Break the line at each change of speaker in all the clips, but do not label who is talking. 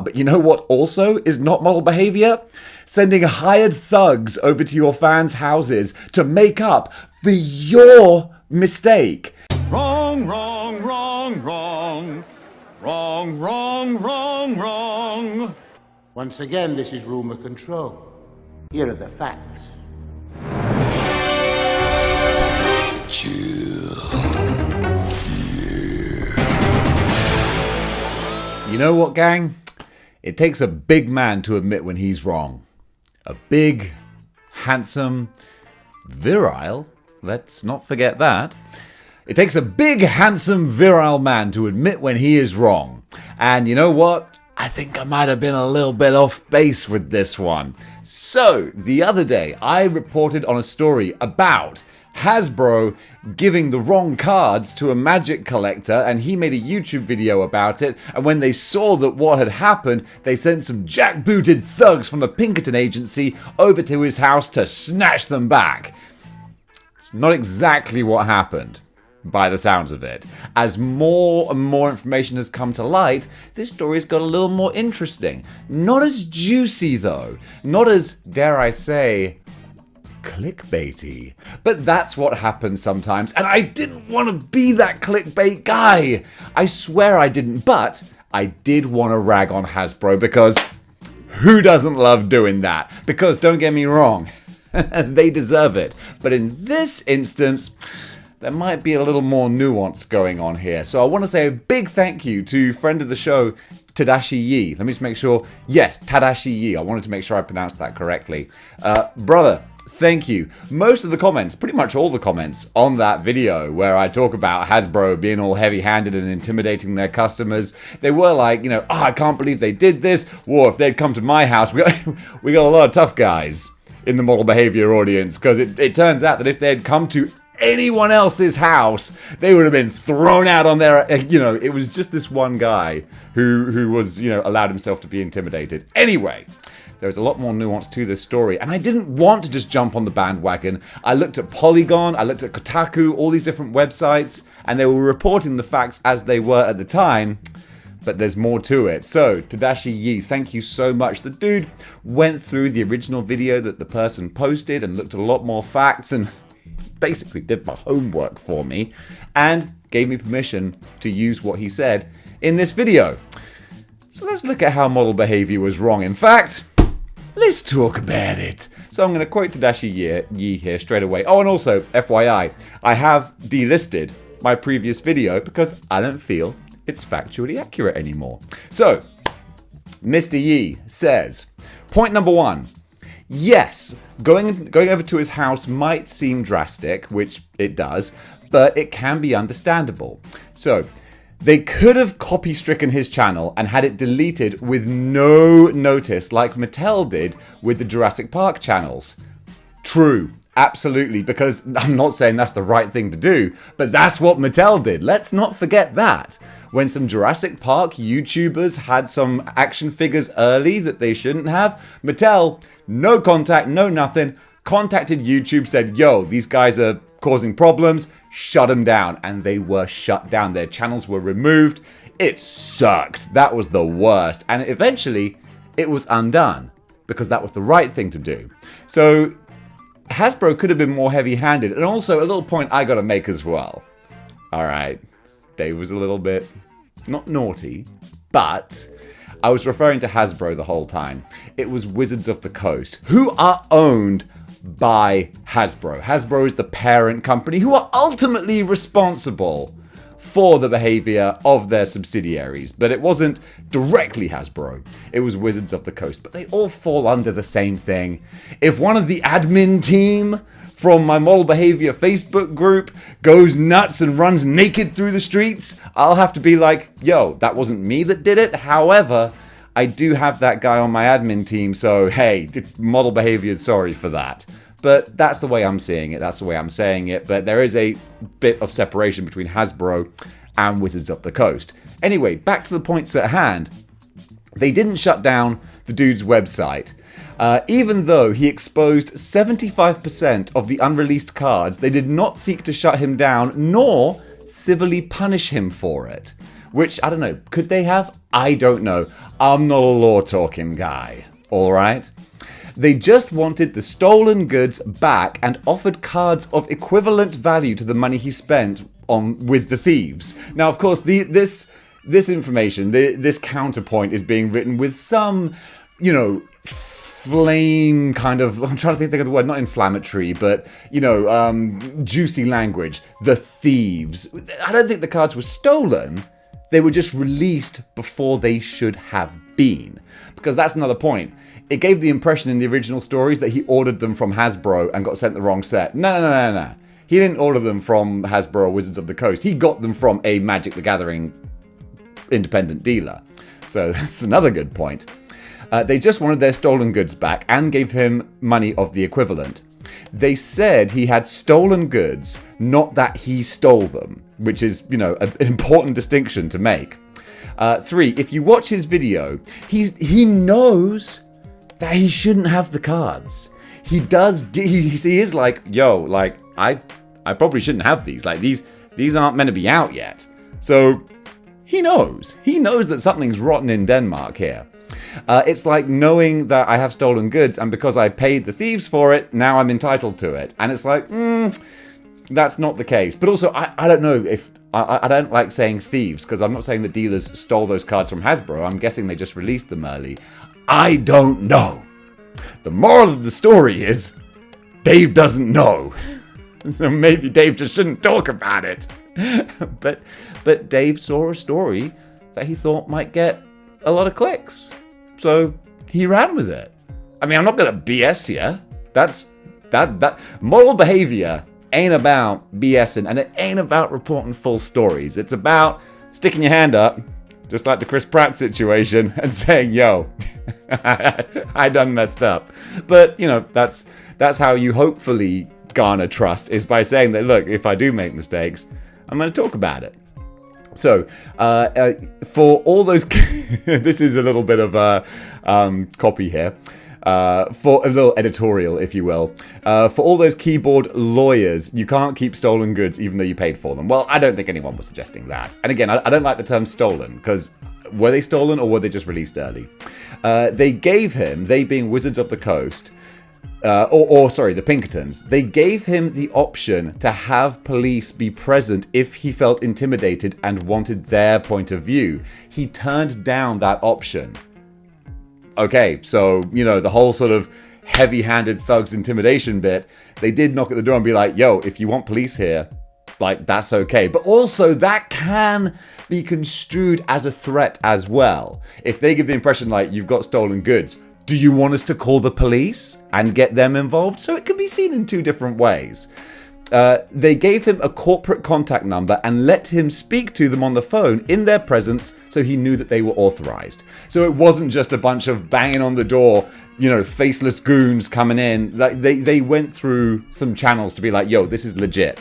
But you know what also is not model behavior? Sending hired thugs over to your fans' houses to make up for your mistake.
Wrong, wrong, wrong, wrong. Wrong, wrong, wrong, wrong.
Once again, this is rumor control. Here are the facts.
You know what, gang? It takes a big man to admit when he's wrong. A big, handsome, virile, let's not forget that. It takes a big, handsome, virile man to admit when he is wrong. And you know what? I think I might have been a little bit off base with this one. So, the other day, I reported on a story about Hasbro giving the wrong cards to a Magic collector, and he made a YouTube video about it, and when they saw that what had happened, they sent some jackbooted thugs from the Pinkerton agency over to his house to snatch them back. It's not exactly what happened, by the sounds of it. As more and more information has come to light, this story's got a little more interesting. Not as juicy though, not as, dare I say, clickbaity. But that's what happens sometimes, and I didn't want to be that clickbait guy. I swear I didn't, but I did want to rag on Hasbro because who doesn't love doing that? Because don't get me wrong, they deserve it. But in this instance, there might be a little more nuance going on here. So I want to say a big thank you to friend of the show, Tadashi Yi. Let me just make sure. Yes, Tadashi Yi. I wanted to make sure I pronounced that correctly. Brother, thank you. Most of the comments, pretty much all the comments on that video where I talk about Hasbro being all heavy-handed and intimidating their customers, they were like, you know, oh, I can't believe they did this. Or if they'd come to my house, we got a lot of tough guys in the model behavior audience, because it turns out that if they'd come to anyone else's house, they would have been thrown out on their, it was just this one guy who was, allowed himself to be intimidated. Anyway, there's a lot more nuance to this story, and I didn't want to just jump on the bandwagon. I looked at Polygon, I looked at Kotaku, all these different websites, and they were reporting the facts as they were at the time, but there's more to it. So, Tadashi Yi, thank you so much. The dude went through the original video that the person posted and looked at a lot more facts and basically did my homework for me and gave me permission to use what he said in this video. So let's look at how model behavior was wrong. In fact, let's talk about it. So I'm going to quote Tadashi Yi here straight away. Oh, and also, FYI, I have delisted my previous video because I don't feel it's factually accurate anymore. So, Mr. Yi says, point number one, yes, going over to his house might seem drastic, which it does, but it can be understandable. So, they could have copy-stricken his channel and had it deleted with no notice like Mattel did with the Jurassic Park channels. True, absolutely, because I'm not saying that's the right thing to do, but that's what Mattel did. Let's not forget that. When some Jurassic Park YouTubers had some action figures early that they shouldn't have, Mattel, no contact, no nothing, contacted YouTube, said, yo, these guys are causing problems, shut them down. And they were shut down. Their channels were removed. It sucked. That was the worst. And eventually, it was undone because that was the right thing to do. So Hasbro could have been more heavy-handed. And also, a little point I got to make as well. All right. Dave was a little bit, not naughty, but I was referring to Hasbro the whole time. It was Wizards of the Coast, who are owned by Hasbro. Hasbro is the parent company who are ultimately responsible for the behavior of their subsidiaries. But it wasn't directly Hasbro. It was Wizards of the Coast. But they all fall under the same thing. If one of the admin team from my model behavior Facebook group goes nuts and runs naked through the streets, I'll have to be like, yo, that wasn't me that did it. However, I do have that guy on my admin team, so hey, model behavior is sorry for that. But that's the way I'm seeing it, that's the way I'm saying it, but there is a bit of separation between Hasbro and Wizards of the Coast. Anyway, back to the points at hand. They didn't shut down the dude's website. Even though he exposed 75% of the unreleased cards, they did not seek to shut him down, nor civilly punish him for it. which, I don't know, could they have? I don't know. I'm not a law talking guy, all right? They just wanted the stolen goods back and offered cards of equivalent value to the money he spent with the thieves. Now, of course, this information, this counterpoint is being written with some, flame kind of, I'm trying to think of the word, not inflammatory, but, juicy language. The thieves. I don't think the cards were stolen. They were just released before they should have been. Because that's another point. It gave the impression in the original stories that he ordered them from Hasbro and got sent the wrong set. No. He didn't order them from Hasbro or Wizards of the Coast. He got them from a Magic the Gathering independent dealer. So that's another good point. They just wanted their stolen goods back and gave him money of the equivalent. They said he had stolen goods, not that he stole them, which is, an important distinction to make. 3, if you watch his video, he knows that he shouldn't have the cards. He does. He is like, I probably shouldn't have these. Like these aren't meant to be out yet. So he knows. He knows that something's rotten in Denmark here. It's like knowing that I have stolen goods, and because I paid the thieves for it, now I'm entitled to it. And it's like, that's not the case. But also, I don't know if I don't like saying thieves, because I'm not saying the dealers stole those cards from Hasbro. I'm guessing they just released them early. I don't know. The moral of the story is Dave doesn't know. So maybe Dave just shouldn't talk about it. But Dave saw a story that he thought might get a lot of clicks. So he ran with it. I mean, I'm not going to BS here. That moral behavior ain't about BSing, and it ain't about reporting full stories. It's about sticking your hand up, just like the Chris Pratt situation, and saying, yo, I done messed up. But, that's how you hopefully garner trust, is by saying that, look, if I do make mistakes, I'm going to talk about it. So, for all those... this is a little bit of a copy here. For a little editorial, if you will. For all those keyboard lawyers, you can't keep stolen goods even though you paid for them. Well, I don't think anyone was suggesting that. And again, I don't like the term stolen, because were they stolen or were they just released early? They gave him, they being Wizards of the Coast, the Pinkertons, they gave him the option to have police be present if he felt intimidated and wanted their point of view. He turned down that option. Okay, so, the whole sort of heavy-handed thugs intimidation bit, they did knock at the door and be like, yo, if you want police here, that's okay. But also, that can be construed as a threat as well. If they give the impression, you've got stolen goods, do you want us to call the police and get them involved? So it can be seen in two different ways. They gave him a corporate contact number and let him speak to them on the phone in their presence, so he knew that they were authorized. So it wasn't just a bunch of banging on the door, faceless goons coming in. They went through some channels to be like, yo, this is legit.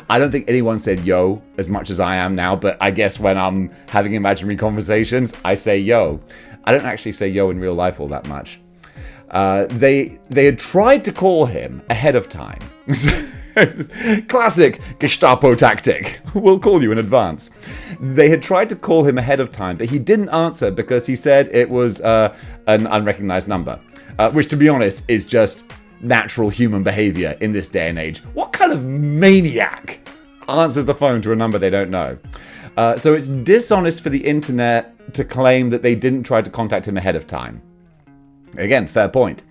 I don't think anyone said yo as much as I am now, but I guess when I'm having imaginary conversations, I say yo. I don't actually say yo in real life all that much. They had tried to call him ahead of time. Classic Gestapo tactic. We'll call you in advance. They had tried to call him ahead of time, but he didn't answer because he said it was an unrecognized number. Which, to be honest, is just natural human behavior in this day and age. What kind of maniac answers the phone to a number they don't know? So it's dishonest for the internet to claim that they didn't try to contact him ahead of time. Again, fair point.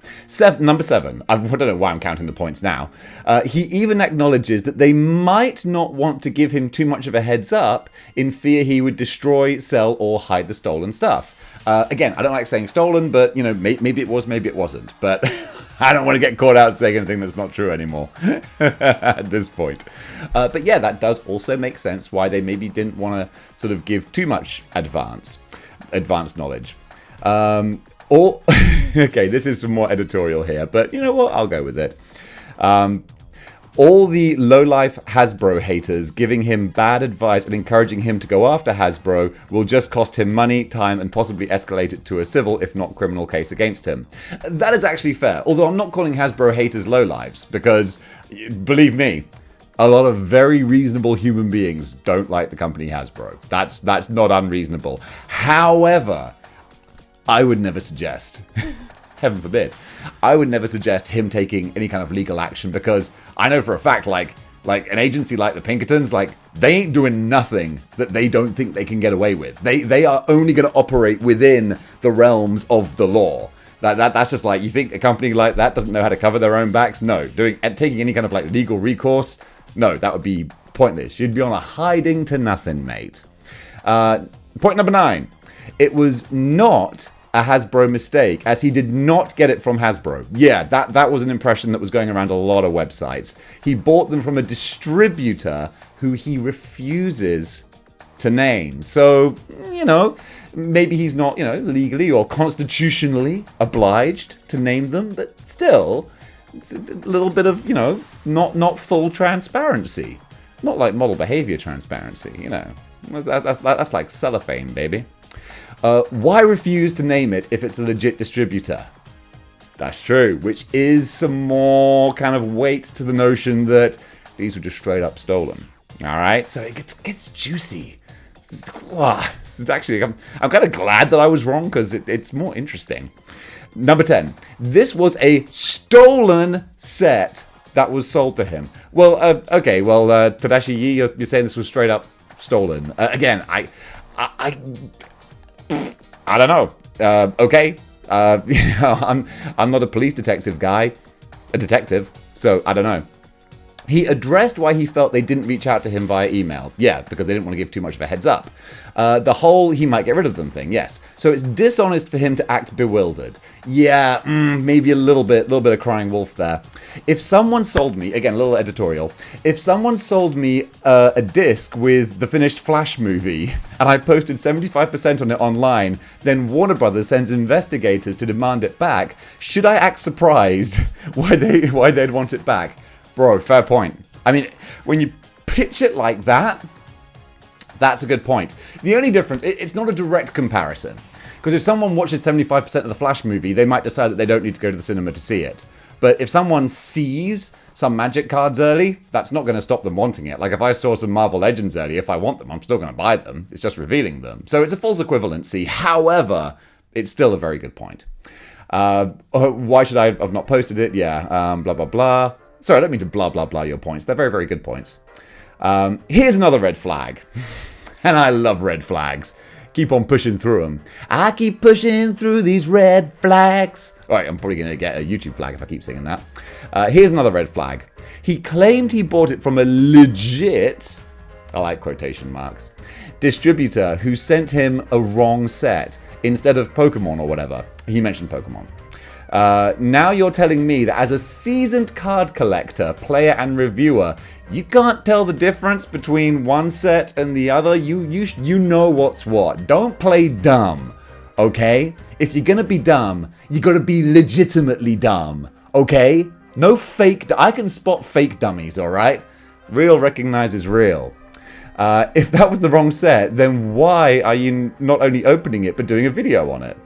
Number 7. I don't know why I'm counting the points now. He even acknowledges that they might not want to give him too much of a heads up in fear he would destroy, sell, or hide the stolen stuff. Again, I don't like saying stolen, but, maybe it was, maybe it wasn't. But I don't want to get caught out saying anything that's not true anymore at this point. But yeah, that does also make sense why they maybe didn't want to sort of give too much advanced knowledge. Okay, this is some more editorial here, but you know what? I'll go with it. All the low-life Hasbro haters giving him bad advice and encouraging him to go after Hasbro will just cost him money, time, and possibly escalate it to a civil, if not criminal, case against him. That is actually fair, although I'm not calling Hasbro haters lowlifes, because, believe me, A lot of very reasonable human beings don't like the company Hasbro. That's not unreasonable. However, I would never suggest, heaven forbid, I would never suggest him taking any kind of legal action, because I know for a fact, like an agency like the Pinkertons, like, they ain't doing nothing that they don't think they can get away with. They are only going to operate within the realms of the law. That's just like, you think a company like that doesn't know how to cover their own backs? No. Taking any kind of like legal recourse? No, that would be pointless. You'd be on a hiding to nothing, mate. Point number 9. It was not a Hasbro mistake, as he did not get it from Hasbro. Yeah, that was an impression that was going around a lot of websites. He bought them from a distributor who he refuses to name. So, maybe he's not, legally or constitutionally obliged to name them, but still, it's a little bit of, not full transparency. Not like model behavior transparency, That's like cellophane, baby. Why refuse to name it if it's a legit distributor? That's true, which is some more kind of weight to the notion that these were just straight up stolen. All right, so it gets juicy. It's actually, I'm kind of glad that I was wrong, because it's more interesting. Number 10. This was a stolen set that was sold to him. Well, okay, well, Tadashi Yi, you're saying this was straight up stolen. Again, I don't know. Okay. I'm not a police detective guy. A detective. So, I don't know. He addressed why he felt they didn't reach out to him via email. Yeah, because they didn't want to give too much of a heads up. The whole he might get rid of them thing, yes. So it's dishonest for him to act bewildered. Yeah, maybe a little bit of crying wolf there. If someone sold me, again, a little editorial, if someone sold me a disc with the finished Flash movie, and I posted 75% on it online, then Warner Brothers sends investigators to demand it back, should I act surprised why they'd want it back? Bro, fair point. I mean, when you pitch it like that, that's a good point. The only difference, it's not a direct comparison. Because if someone watches 75% of the Flash movie, they might decide that they don't need to go to the cinema to see it. But if someone sees some Magic cards early, that's not going to stop them wanting it. Like if I saw some Marvel Legends early, if I want them, I'm still going to buy them. It's just revealing them. So it's a false equivalency. However, it's still a very good point. Why should I have not posted it? Yeah, blah, blah, blah. Sorry, I don't mean to blah, blah, blah your points. They're very, very good points. Here's another red flag. And I love red flags. Keep on pushing through them. I keep pushing through these red flags. All right, I'm probably going to get a YouTube flag if I keep singing that. Here's another red flag. He claimed he bought it from a legit, I like quotation marks, distributor who sent him a wrong set instead of Pokemon or whatever. He mentioned Pokemon. Now you're telling me that as a seasoned card collector, player, and reviewer, you can't tell the difference between one set and the other? You know what's what. Don't play dumb, okay? If you're gonna be dumb, you gotta be legitimately dumb, okay? No fake... I can spot fake dummies, alright? Real recognizes real. If that was the wrong set, then why are you not only opening it, but doing a video on it?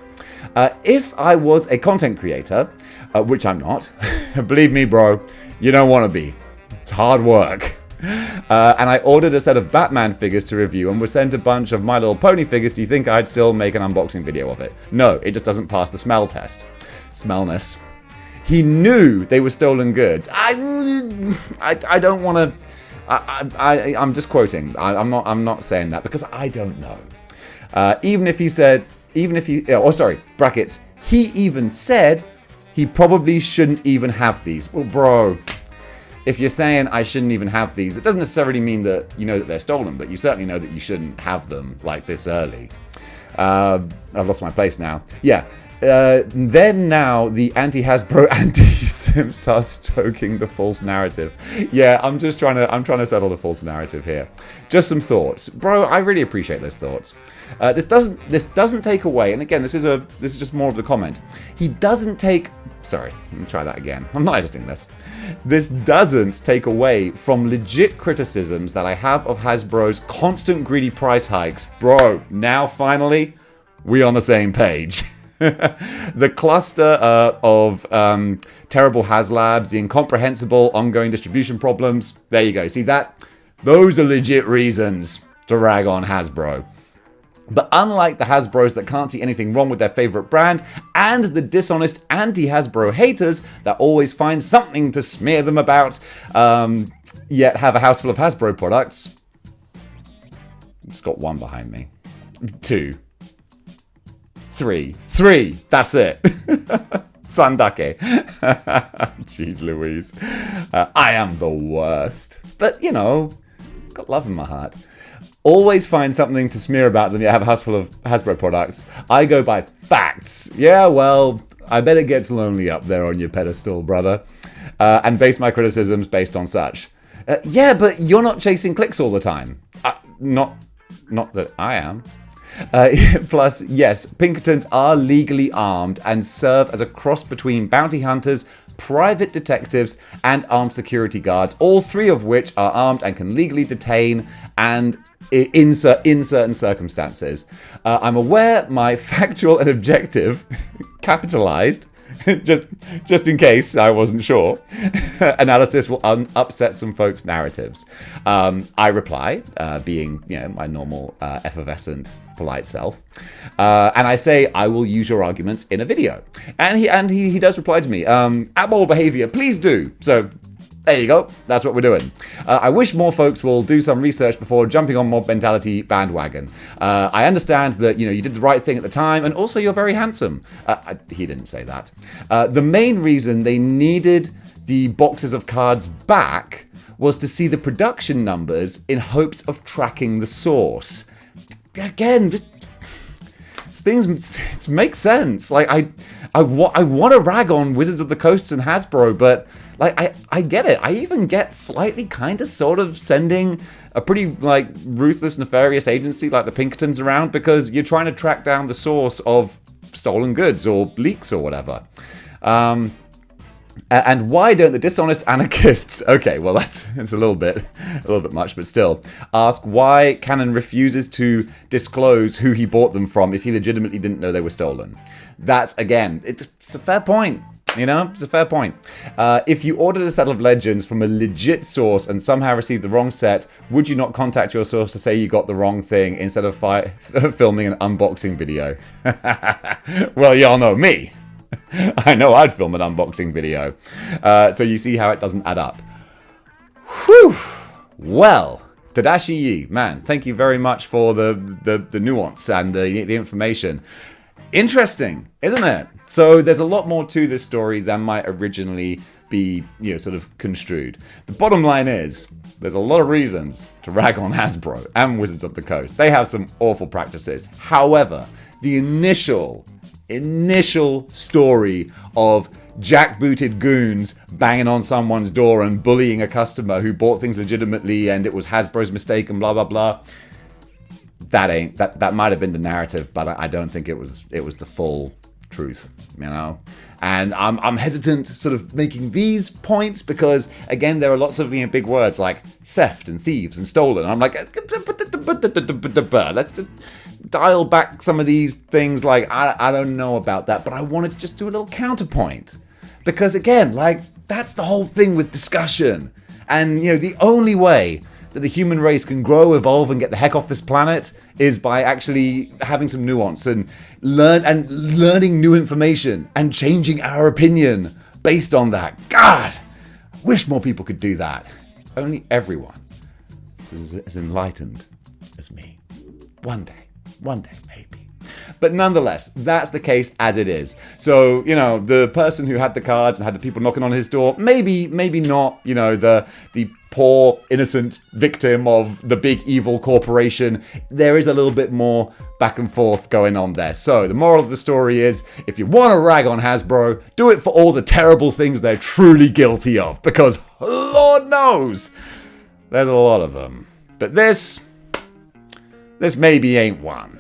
If I was a content creator, which I'm not, believe me, bro, you don't want to be. It's hard work. And I ordered a set of Batman figures to review and was sent a bunch of My Little Pony figures, do you think I'd still make an unboxing video of it? No, it just doesn't pass the smell test. Smellness. He knew they were stolen goods. I don't want to... I'm just quoting. I'm not saying that because I don't know. Even if he said... brackets, he even said he probably shouldn't even have these. Well, bro, if you're saying I shouldn't even have these, it doesn't necessarily mean that you know that they're stolen, but you certainly know that you shouldn't have them like this early. I've lost my place now. Yeah. Then now the anti-Hasbro anti-Simps are stoking the false narrative. Yeah, I'm trying to settle the false narrative here. Just some thoughts, bro. I really appreciate those thoughts. This doesn't take away, and again, this is just more of the comment. He doesn't take. Sorry, let me try that again. I'm not editing this. This doesn't take away from legit criticisms that I have of Hasbro's constant greedy price hikes, bro. Now finally, we on the same page. The cluster of terrible HasLabs, the incomprehensible ongoing distribution problems. There you go. See that? Those are legit reasons to rag on Hasbro. But unlike the Hasbros that can't see anything wrong with their favorite brand, and the dishonest anti-Hasbro haters that always find something to smear them about, yet have a house full of Hasbro products. It's got one behind me. 2. 3. That's it. Sandake. Jeez Louise. I am the worst. But, you know, got love in my heart. Always find something to smear about them, yet have a house full of Hasbro products. I go by facts. Yeah, well, I bet it gets lonely up there on your pedestal, brother. And base my criticisms based on such. Yeah, but you're not chasing clicks all the time. Not that I am. Plus, yes, Pinkertons are legally armed and serve as a cross between bounty hunters, private detectives, and armed security guards, all 3 of which are armed and can legally detain and in certain circumstances. I'm aware my factual and objective, capitalized, just in case I wasn't sure, analysis will upset some folks' narratives. I reply, being my normal effervescent, polite self, and I say I will use your arguments in a video. And he does reply to me, hyperbole behavior, please do. So there you go. That's what we're doing. I wish more folks will do some research before jumping on mob mentality bandwagon. I understand that you did the right thing at the time, and also you're very handsome. He didn't say that. The main reason they needed the boxes of cards back was to see the production numbers in hopes of tracking the source. Again, things make sense. Like I want to rag on Wizards of the Coast and Hasbro, but I get it. I even get slightly kind of sort of sending a pretty ruthless, nefarious agency like the Pinkertons around because you're trying to track down the source of stolen goods or leaks or whatever. And why don't the dishonest anarchists, okay, well it's a little bit much, but still, ask why Cannon refuses to disclose who he bought them from if he legitimately didn't know they were stolen. That's, again, it's a fair point. It's a fair point. If you ordered a set of Legends from a legit source and somehow received the wrong set, would you not contact your source to say you got the wrong thing instead of filming an unboxing video? Well, y'all know me. I know I'd film an unboxing video. So you see how it doesn't add up. Whew! Well, Tadashi Yi, man, thank you very much for the nuance and the information. Interesting, isn't it? So there's a lot more to this story than might originally be, sort of construed. The bottom line is, there's a lot of reasons to rag on Hasbro and Wizards of the Coast. They have some awful practices. However, the initial story of jackbooted goons banging on someone's door and bullying a customer who bought things legitimately and it was Hasbro's mistake and blah blah blah. That might have been the narrative, but I don't think it was the full truth, And I'm hesitant sort of making these points because, again, there are lots of big words like theft and thieves and stolen. And I'm like, let's just dial back some of these things. I don't know about that, but I wanted to just do a little counterpoint because, again, that's the whole thing with discussion. And the only way that the human race can grow, evolve, and get the heck off this planet is by actually having some nuance and learning new information and changing our opinion based on that. God, I wish more people could do that. If only everyone is as enlightened as me. One day, maybe. But nonetheless, that's the case as it is. So, the person who had the cards and had the people knocking on his door, maybe not, the poor, innocent victim of the big evil corporation. There is a little bit more back and forth going on there. So the moral of the story is, if you want to rag on Hasbro, do it for all the terrible things they're truly guilty of. Because, Lord knows, there's a lot of them. But this maybe ain't one.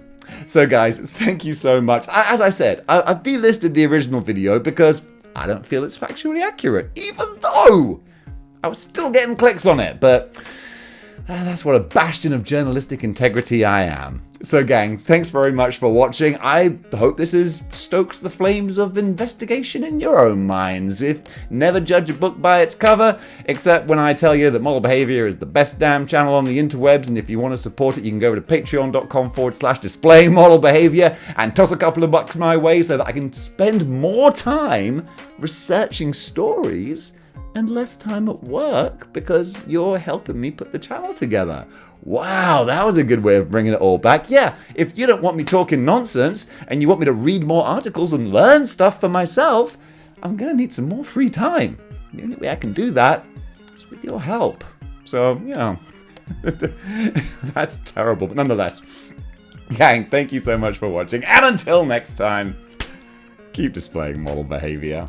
So guys, thank you so much. As I said, I've delisted the original video because I don't feel it's factually accurate, even though I was still getting clicks on it. But That's what a bastion of journalistic integrity I am. So gang, thanks very much for watching. I hope this has stoked the flames of investigation in your own minds. Never judge a book by its cover, except when I tell you that Model Behaviour is the best damn channel on the interwebs, and if you want to support it, you can go to patreon.com/Displaying-Model-Behaviour and toss a couple of bucks my way so that I can spend more time researching stories and less time at work because you're helping me put the channel together. Wow, that was a good way of bringing it all back. Yeah, if you don't want me talking nonsense and you want me to read more articles and learn stuff for myself, I'm going to need some more free time. The only way I can do that is with your help. So, you know, that's terrible, but nonetheless. Gang, thank you so much for watching, and until next time, keep displaying model behavior.